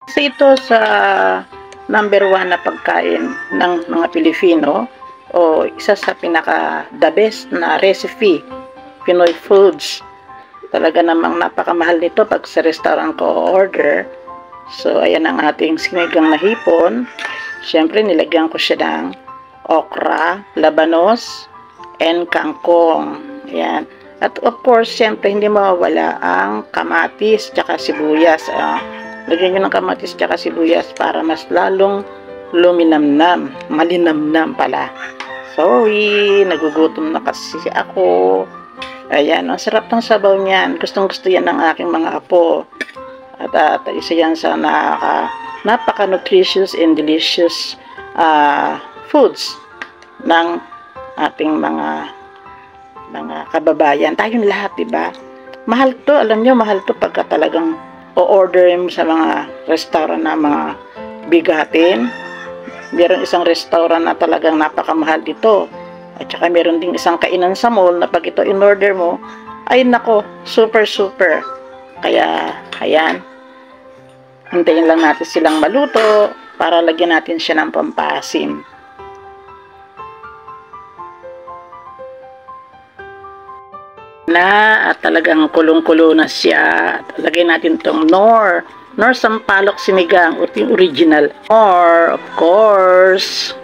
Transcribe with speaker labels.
Speaker 1: Kasi ito sa number 1 na pagkain ng mga Pilipino o isa sa pinaka the best na recipe, Pinoy foods. Talaga namang napakamahal nito pag sa restaurant ko order. So ayan ang ating sinigang na hipon. Siyempre nilagyan ko siya ng okra, labanos, and kangkong. Ayan. At of course, siyempre hindi mawawala ang kamatis tsaka sibuyas. Lagyan nyo ng kamatis tsaka sibuyas para mas lalong luminamnam, malinamnam pala. Sorry, nagugutom na kasi ako. Ayan, ang sarap ng sabaw niyan. Gustong gusto yan ng aking mga apo. At isa yan sa napaka-nutritious and delicious foods ng ating mga kababayan. Tayong lahat, diba? Mahal to, alam nyo, mahal to pagka talagang o-order mo sa mga restaurant na mga bigatin. Meron isang restaurant na talagang napakamahal dito. At saka meron ding isang kainan sa mall na pag ito in-order mo, ay nako, super. Kaya, ayan. Hintayin lang natin silang maluto para lagyan natin siya ng pampasim. At talagang kulong-kulo na siya. Lagyan natin tong Nor Sampalok sinigang, yung original. Or of course,